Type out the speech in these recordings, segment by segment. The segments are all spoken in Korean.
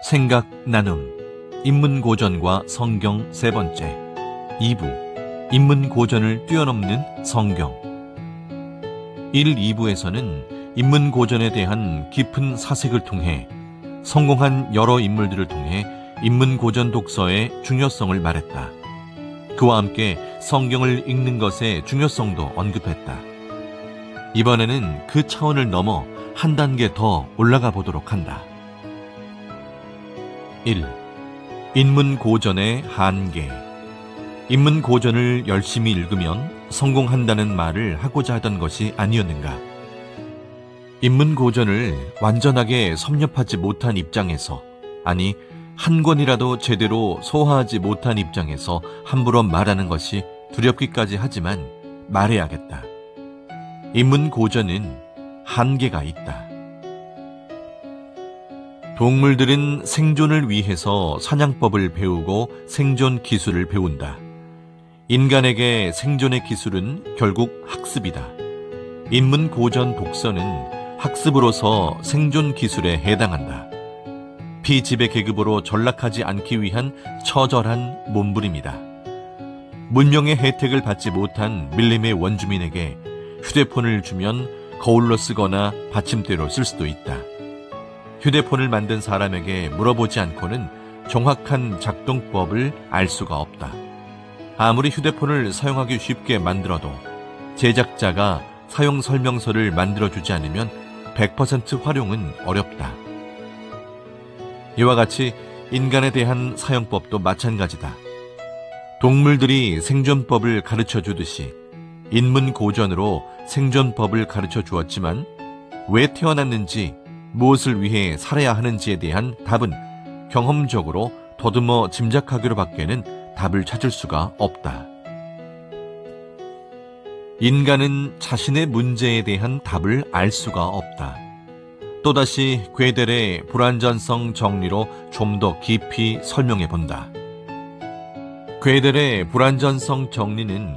생각 나눔 인문고전과 성경 세 번째 2부 인문고전을 뛰어넘는 성경 1, 2부에서는 인문고전에 대한 깊은 사색을 통해 성공한 여러 인물들을 통해 인문고전 독서의 중요성을 말했다. 그와 함께 성경을 읽는 것의 중요성도 언급했다. 이번에는 그 차원을 넘어 한 단계 더 올라가 보도록 한다. 1. 인문고전의 한계. 인문고전을 열심히 읽으면 성공한다는 말을 하고자 하던 것이 아니었는가? 인문고전을 완전하게 섭렵하지 못한 입장에서, 아니 한 권이라도 제대로 소화하지 못한 입장에서 함부로 말하는 것이 두렵기까지 하지만 말해야겠다. 인문고전은 한계가 있다. 동물들은 생존을 위해서 사냥법을 배우고 생존 기술을 배운다. 인간에게 생존의 기술은 결국 학습이다. 인문고전 독서는 학습으로서 생존 기술에 해당한다. 피지배 계급으로 전락하지 않기 위한 처절한 몸부림이다. 문명의 혜택을 받지 못한 밀림의 원주민에게 휴대폰을 주면 거울로 쓰거나 받침대로 쓸 수도 있다. 휴대폰을 만든 사람에게 물어보지 않고는 정확한 작동법을 알 수가 없다. 아무리 휴대폰을 사용하기 쉽게 만들어도 제작자가 사용 설명서를 만들어주지 않으면 100% 활용은 어렵다. 이와 같이 인간에 대한 사용법도 마찬가지다. 동물들이 생존법을 가르쳐 주듯이 인문고전으로 생존법을 가르쳐 주었지만 왜 태어났는지, 무엇을 위해 살아야 하는지에 대한 답은 경험적으로 더듬어 짐작하기로 밖에는 답을 찾을 수가 없다. 인간은 자신의 문제에 대한 답을 알 수가 없다. 또다시 괴델의 불완전성 정리로 좀 더 깊이 설명해 본다. 괴델의 불완전성 정리는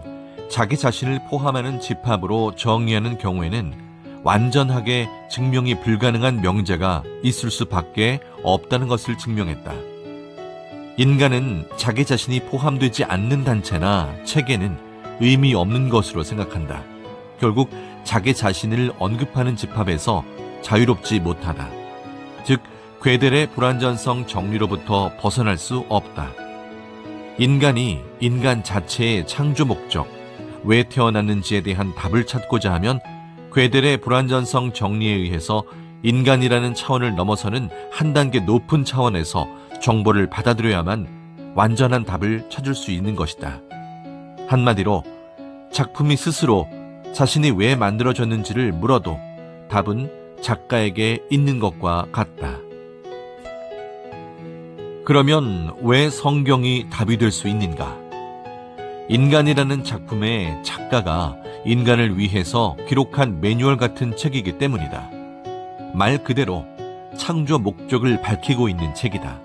자기 자신을 포함하는 집합으로 정의하는 경우에는 완전하게 증명이 불가능한 명제가 있을 수밖에 없다는 것을 증명했다. 인간은 자기 자신이 포함되지 않는 단체나 체계는 의미 없는 것으로 생각한다. 결국 자기 자신을 언급하는 집합에서 자유롭지 못하다. 즉, 괴델의 불완전성 정리로부터 벗어날 수 없다. 인간이 인간 자체의 창조 목적, 왜 태어났는지에 대한 답을 찾고자 하면 괴델의 불완전성 정리에 의해서 인간이라는 차원을 넘어서는 한 단계 높은 차원에서 정보를 받아들여야만 완전한 답을 찾을 수 있는 것이다. 한마디로 작품이 스스로 자신이 왜 만들어졌는지를 물어도 답은 작가에게 있는 것과 같다. 그러면 왜 성경이 답이 될 수 있는가? 인간이라는 작품의 작가가 인간을 위해서 기록한 매뉴얼 같은 책이기 때문이다. 말 그대로 창조 목적을 밝히고 있는 책이다.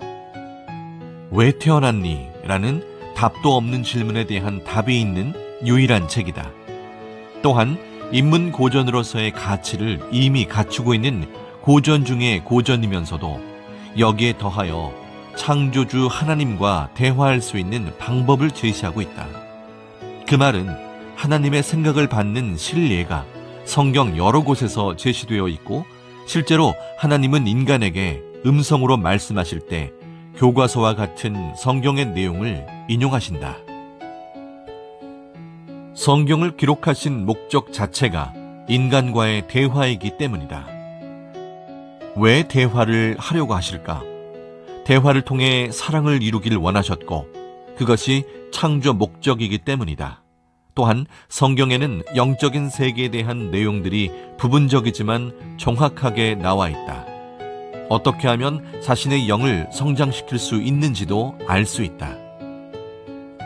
왜 태어났니? 라는 답도 없는 질문에 대한 답이 있는 유일한 책이다. 또한 인문고전으로서의 가치를 이미 갖추고 있는 고전 중의 고전이면서도 여기에 더하여 창조주 하나님과 대화할 수 있는 방법을 제시하고 있다. 그 말은 하나님의 생각을 받는 실예가 성경 여러 곳에서 제시되어 있고, 실제로 하나님은 인간에게 음성으로 말씀하실 때 교과서와 같은 성경의 내용을 인용하신다. 성경을 기록하신 목적 자체가 인간과의 대화이기 때문이다. 왜 대화를 하려고 하실까? 대화를 통해 사랑을 이루길 원하셨고, 그것이 창조 목적이기 때문이다. 또한 성경에는 영적인 세계에 대한 내용들이 부분적이지만 정확하게 나와 있다. 어떻게 하면 자신의 영을 성장시킬 수 있는지도 알 수 있다.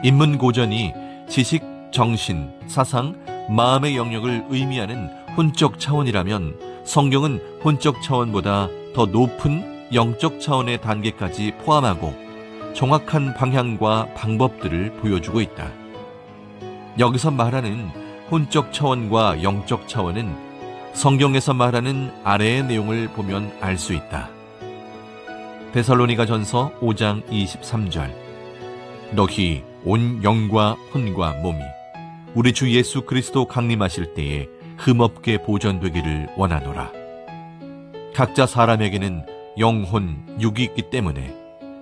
인문고전이 지식, 정신, 사상, 마음의 영역을 의미하는 혼적 차원이라면 성경은 혼적 차원보다 더 높은 영적 차원의 단계까지 포함하고 정확한 방향과 방법들을 보여주고 있다. 여기서 말하는 혼적 차원과 영적 차원은 성경에서 말하는 아래의 내용을 보면 알 수 있다. 데살로니가전서 5장 23절. 너희 온 영과 혼과 몸이 우리 주 예수 그리스도 강림하실 때에 흠없게 보존되기를 원하노라. 각자 사람에게는 영혼, 육이 있기 때문에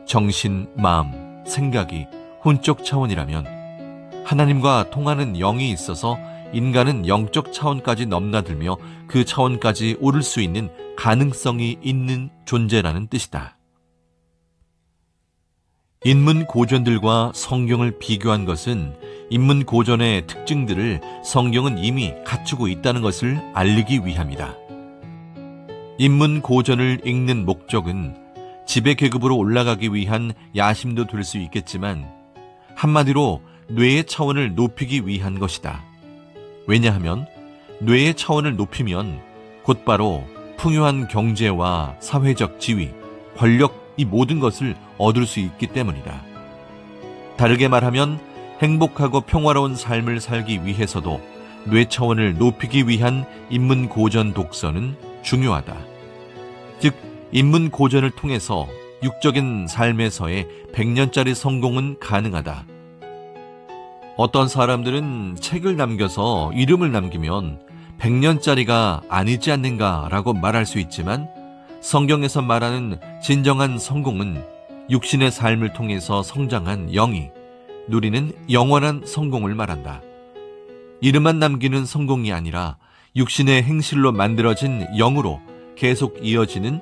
정신, 마음, 생각이 혼적 차원이라면 하나님과 통하는 영이 있어서 인간은 영적 차원까지 넘나들며 그 차원까지 오를 수 있는 가능성이 있는 존재라는 뜻이다. 인문 고전들과 성경을 비교한 것은 인문 고전의 특징들을 성경은 이미 갖추고 있다는 것을 알리기 위함이다. 인문 고전을 읽는 목적은 지배 계급으로 올라가기 위한 야심도 될 수 있겠지만 한마디로 뇌의 차원을 높이기 위한 것이다. 왜냐하면 뇌의 차원을 높이면 곧바로 풍요한 경제와 사회적 지위, 권력 이 모든 것을 얻을 수 있기 때문이다. 다르게 말하면 행복하고 평화로운 삶을 살기 위해서도 뇌 차원을 높이기 위한 인문 고전 독서는 중요하다. 즉, 인문 고전을 통해서 육적인 삶에서의 100년짜리 성공은 가능하다. 어떤 사람들은 책을 남겨서 이름을 남기면 100년짜리가 아니지 않는가라고 말할 수 있지만 성경에서 말하는 진정한 성공은 육신의 삶을 통해서 성장한 영이 누리는 영원한 성공을 말한다. 이름만 남기는 성공이 아니라 육신의 행실로 만들어진 영으로 계속 이어지는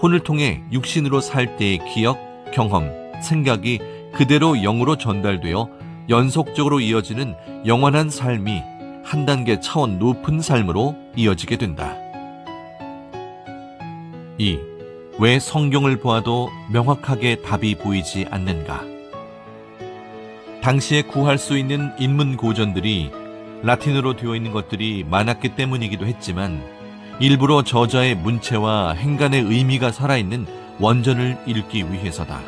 혼을 통해 육신으로 살 때의 기억, 경험, 생각이 그대로 영으로 전달되어 연속적으로 이어지는 영원한 삶이 한 단계 차원 높은 삶으로 이어지게 된다. 2. 왜 성경을 보아도 명확하게 답이 보이지 않는가? 당시에 구할 수 있는 인문 고전들이 라틴어로 되어 있는 것들이 많았기 때문이기도 했지만 일부러 저자의 문체와 행간의 의미가 살아있는 원전을 읽기 위해서다.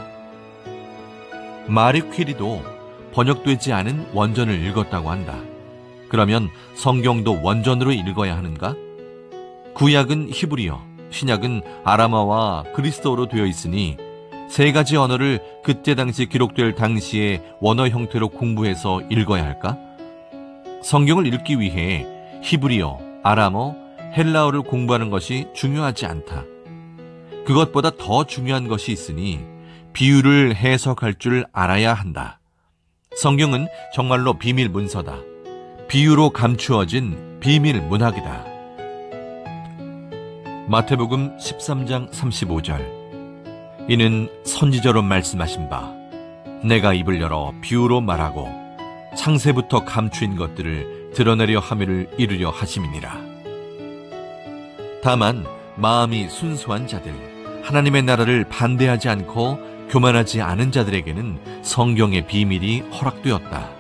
마리 퀴리도 번역되지 않은 원전을 읽었다고 한다. 그러면 성경도 원전으로 읽어야 하는가? 구약은 히브리어, 신약은 아람어와 그리스어로 되어 있으니 세 가지 언어를 그때 당시 기록될 당시의 원어 형태로 공부해서 읽어야 할까? 성경을 읽기 위해 히브리어, 아람어, 헬라어를 공부하는 것이 중요하지 않다. 그것보다 더 중요한 것이 있으니 비유를 해석할 줄 알아야 한다. 성경은 정말로 비밀 문서다. 비유로 감추어진 비밀 문학이다. 마태복음 13장 35절. 이는 선지자로 말씀하신 바 내가 입을 열어 비유로 말하고 창세부터 감추인 것들을 드러내려 함을 이루려 하심이니라. 다만 마음이 순수한 자들, 하나님의 나라를 반대하지 않고 교만하지 않은 자들에게는 성경의 비밀이 허락되었다.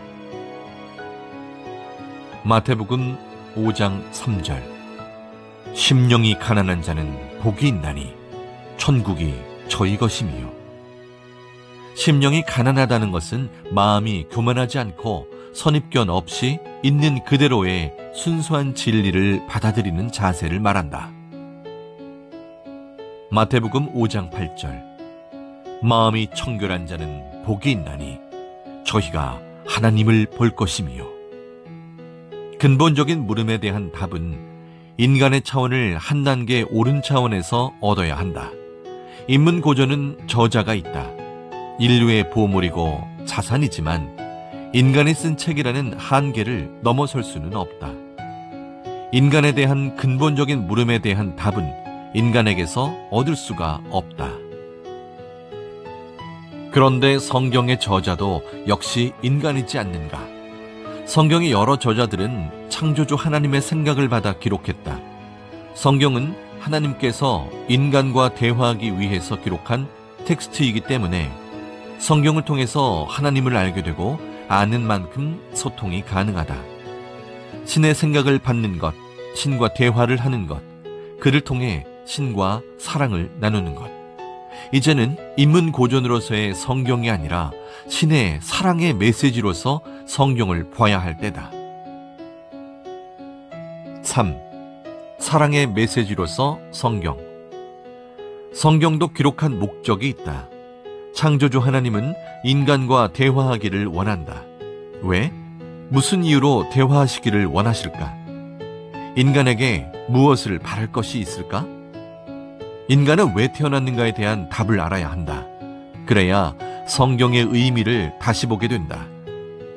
마태복음 5장 3절. 심령이 가난한 자는 복이 있나니 천국이 저희 것이미요. 심령이 가난하다는 것은 마음이 교만하지 않고 선입견 없이 있는 그대로의 순수한 진리를 받아들이는 자세를 말한다. 마태복음 5장 8절. 마음이 청결한 자는 복이 있나니 저희가 하나님을 볼 것이미요. 근본적인 물음에 대한 답은 인간의 차원을 한 단계 오른 차원에서 얻어야 한다. 인문 고전은 저자가 있다. 인류의 보물이고 자산이지만 인간이 쓴 책이라는 한계를 넘어설 수는 없다. 인간에 대한 근본적인 물음에 대한 답은 인간에게서 얻을 수가 없다. 그런데 성경의 저자도 역시 인간이지 않는가? 성경의 여러 저자들은 창조주 하나님의 생각을 받아 기록했다. 성경은 하나님께서 인간과 대화하기 위해서 기록한 텍스트이기 때문에 성경을 통해서 하나님을 알게 되고 아는 만큼 소통이 가능하다. 신의 생각을 받는 것, 신과 대화를 하는 것, 그를 통해 신과 사랑을 나누는 것. 이제는 인문 고전으로서의 성경이 아니라 신의 사랑의 메시지로서 성경을 봐야 할 때다. 3. 사랑의 메시지로서 성경. 성경도 기록한 목적이 있다. 창조주 하나님은 인간과 대화하기를 원한다. 왜? 무슨 이유로 대화하시기를 원하실까? 인간에게 무엇을 바랄 것이 있을까? 인간은 왜 태어났는가에 대한 답을 알아야 한다. 그래야 성경의 의미를 다시 보게 된다.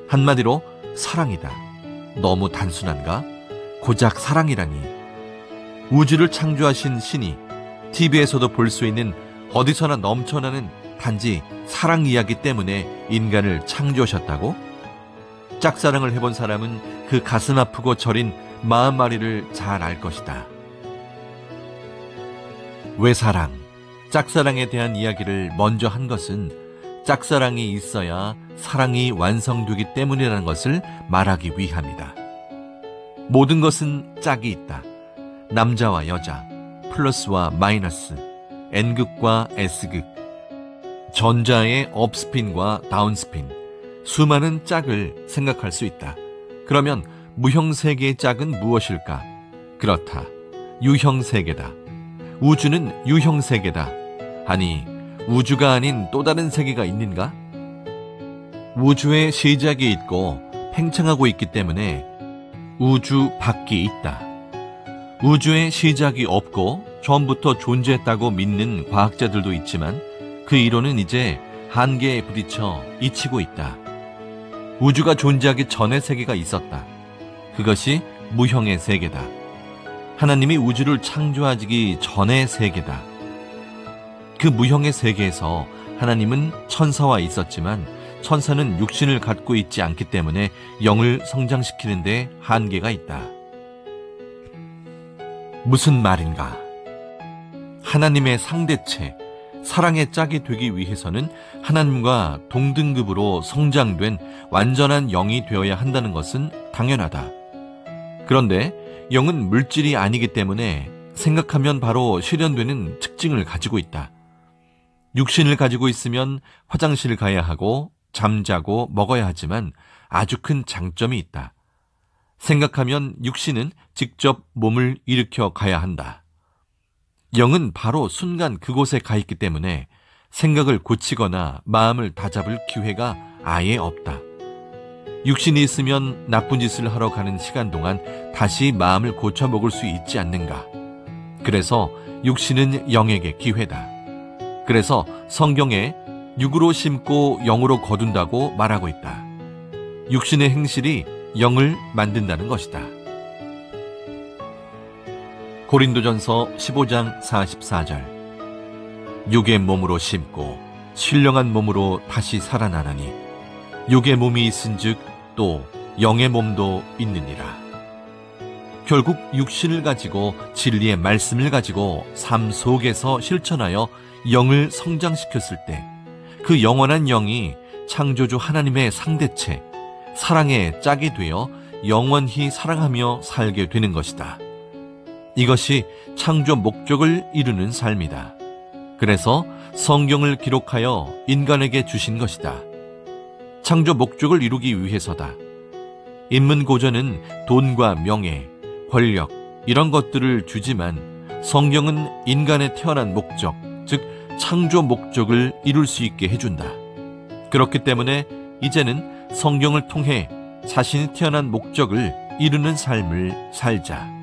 한마디로 사랑이다. 너무 단순한가? 고작 사랑이라니. 우주를 창조하신 신이 TV에서도 볼 수 있는 어디서나 넘쳐나는 단지 사랑 이야기 때문에 인간을 창조하셨다고? 짝사랑을 해본 사람은 그 가슴 아프고 저린 마음마리를 잘 알 것이다. 왜 사랑, 짝사랑에 대한 이야기를 먼저 한 것은 짝사랑이 있어야 사랑이 완성되기 때문이라는 것을 말하기 위함이다. 모든 것은 짝이 있다. 남자와 여자, 플러스와 마이너스, N극과 S극, 전자의 업스핀과 다운스핀, 수많은 짝을 생각할 수 있다. 그러면 무형세계의 짝은 무엇일까? 그렇다. 유형세계다. 우주는 유형세계다. 아니, 우주가 아닌 또 다른 세계가 있는가? 우주의 시작이 있고 팽창하고 있기 때문에 우주 밖이 있다. 우주의 시작이 없고 처음부터 존재했다고 믿는 과학자들도 있지만 그 이론은 이제 한계에 부딪혀 잊히고 있다. 우주가 존재하기 전의 세계가 있었다. 그것이 무형의 세계다. 하나님이 우주를 창조하기 전의 세계다. 그 무형의 세계에서 하나님은 천사와 있었지만 천사는 육신을 갖고 있지 않기 때문에 영을 성장시키는 데 한계가 있다. 무슨 말인가? 하나님의 상대체, 사랑의 짝이 되기 위해서는 하나님과 동등급으로 성장된 완전한 영이 되어야 한다는 것은 당연하다. 그런데 영은 물질이 아니기 때문에 생각하면 바로 실현되는 특징을 가지고 있다. 육신을 가지고 있으면 화장실 가야 하고 잠자고 먹어야 하지만 아주 큰 장점이 있다. 생각하면 육신은 직접 몸을 일으켜 가야 한다. 영은 바로 순간 그곳에 가 있기 때문에 생각을 고치거나 마음을 다잡을 기회가 아예 없다. 육신이 있으면 나쁜 짓을 하러 가는 시간 동안 다시 마음을 고쳐 먹을 수 있지 않는가. 그래서 육신은 영에게 기회다. 그래서 성경에 육으로 심고 영으로 거둔다고 말하고 있다. 육신의 행실이 영을 만든다는 것이다. 고린도전서 15장 44절. 육의 몸으로 심고 신령한 몸으로 다시 살아나나니 육의 몸이 있은즉 또 영의 몸도 있느니라. 결국 육신을 가지고 진리의 말씀을 가지고 삶 속에서 실천하여 영을 성장시켰을 때 그 영원한 영이 창조주 하나님의 상대체, 사랑의 짝이 되어 영원히 사랑하며 살게 되는 것이다. 이것이 창조 목적을 이루는 삶이다. 그래서 성경을 기록하여 인간에게 주신 것이다. 창조 목적을 이루기 위해서다. 인문고전은 돈과 명예, 권력 이런 것들을 주지만 성경은 인간의 태어난 목적, 즉 창조 목적을 이룰 수 있게 해준다. 그렇기 때문에 이제는 성경을 통해 자신이 태어난 목적을 이루는 삶을 살자.